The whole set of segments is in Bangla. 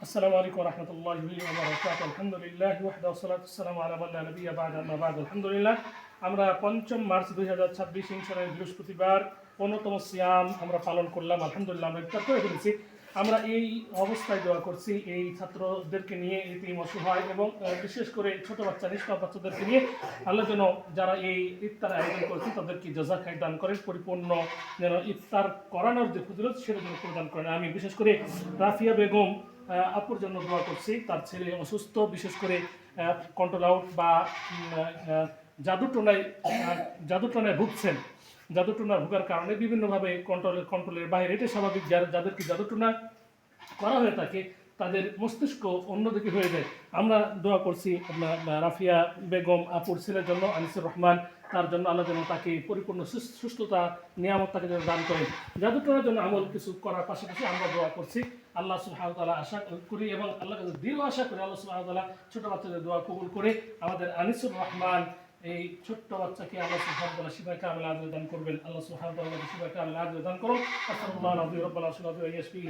আসসালামু আলাইকুম ওয়া রাহমাতুল্লাহি ওয়া বারাকাতুহু। আলহামদুলিল্লাহ ওয়াহদাহু ওয়াসসালাতু ওয়াসসালামু আলা মান লা নাবিয়্যা বা'দা, আম্মা বা'দ। আলহামদুলিল্লাহ, আমরা ৫ম মার্চ ২০২৬ ইনশাআল্লাহ বৃহস্পতিবার ১৫তম সিয়াম আমরা পালন করলাম। আলহামদুলিল্লাহ, আমরা ইফতার করে ফেলেছি। আমরা এই অবস্থায় দোয়া করছি এই ছাত্রদেরকে নিয়ে, এতিম অসহায় এবং বিশেষ করে ছোট বাচ্চা নিষ্পাপ বাচ্চাদেরকে নিয়ে আল্লাহ যেন যারা এই ইফতার আয়োজন করছে তাদেরকে জাযা খায় দান করেন, পরিপূর্ণ যেন ইফতার করানোর যে ফজিলত সেটা যেন প্রদান করেন। আমি বিশেষ করে রাফিয়া বেগম আপুর জন্য দোয়া করছি। তার ছেলে অসুস্থ, বিশেষ করে কন্ট্রোল আউট বা জাদুটোনায় ভুগছেন। জাদুটোনা ভোগার কারণে বিভিন্নভাবে কন্ট্রোলের বাইরে, এটা স্বাভাবিক। যাদেরকে জাদুটোনা করা হয়ে থাকে তাদের মস্তিষ্ক অন্যদিকে হয়ে যায়। আমরা দোয়া করছি রাফিয়া বেগম আপুর ছেলের জন্য, আনিসুর রহমান, তার জন্য আল্লাহ যেন তাকে পরিপূর্ণ সুস্থতা নিয়ামত তাকে যেন দান করেন। জাদুটোনার জন্য আমল কিছু করার পাশাপাশি আমরা দোয়া করছি, আল্লাহ সুবহানাহু ওয়া তাআলা আশা করি এবং আল্লাহ কাছে দৃঢ় আশা করি আল্লাহ সুবহানাহু ওয়া তাআলা ছোট বাচ্চাদের দোয়া কবুল করে আমাদের আনিসুর রহমান এই ছোট্ট বাচ্চাকে আল্লাহ সুবহানাহু ওয়া তাআলা শিফায়ে কামিল আজর দান করবেন। আল্লাহ সুবহানাহু ওয়া তাআলা শিফায়ে কামিল আজর দান করুন। আসসালামু আলাইকুম রাব্বানা সুবহানাহু ওয়া ইয়াশফি।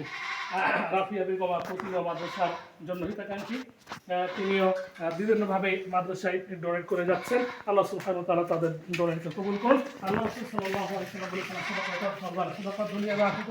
রাফিয়া বেগম প্রতিও মাদ্রাসার জন্য হিতাকাঙ্ক্ষী, তিনিও বিভিন্নভাবে মাদ্রাসায় ডোনেট করে যাচ্ছেন। আল্লাহ সুবহানাহু ওয়া তাআলা তাদের ডোনেটকে কবুল করুন। আল্লাহ রাসূল সাল্লাল্লাহু আলাইহি ওয়াসাল্লাম বলেছেন, সাদাকা দুনিয়া ওয়া আখিরাত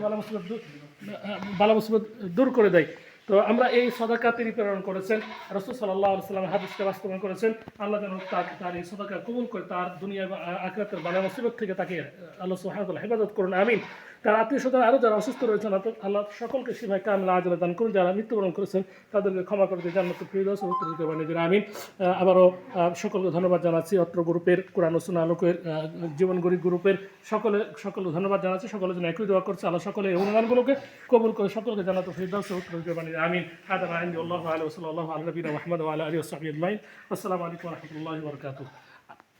বালা মুসিবত দূর করে দেয়। তো আমরা এই সদাকা তিনি প্রেরণ করেছেন, রাসূল সাল্লাল্লাহু আলাইহি ওয়াসাল্লাম হাদিসকে বাস্তবায়ন করেছেন। আল্লাহ যেন তার এই সদাকা কবুল করে, তার দুনিয়া এবং আখিরাতের বালা মুসিবত থেকে তাকে আল্লাহ সুবহানাহু ওয়া তাআলা হেফাজত করুন, আমিন। তার আত্মীয় স্বজন আরও যারা অসুস্থ রয়েছেন আল্লাহ সকলকে শিফায়ে কামিল আজর দান করুন। যারা মৃত্যুবরণ করেছেন তাদেরকে ক্ষমা করে দিয়ে জান্নাতুল ফিরদাউস উত্তরীয় বানিয়ে দিন, আমিন। আবারও সকলকে ধন্যবাদ জানাচ্ছি। অত্র গ্রুপের কোরআন ও সুন্নাহ আলোকের জীবন গরিব গ্রুপের সকলকে ধন্যবাদ জানাচ্ছি। সকলের জন্য একই দোয়া করছে, আল্লাহ সকলের অনুদানগুলোকে কবুল করে সকলকে জান্নাতুল ফিরদাউস উত্তরীয় বানিয়ে দিন, আমিন। হাদা মা ইনদি, আল্লাহু আ'লাম ওয়া সাল্লাল্লাহু আলা নবিয়িনা মুহাম্মদ ওয়া আলা আলিহি ওয়া সাহবিহি আজমাইন। আসসালামু আলাইকুম ওয়া রাহমাতুল্লাহি ওয়া বারাকাতুহু।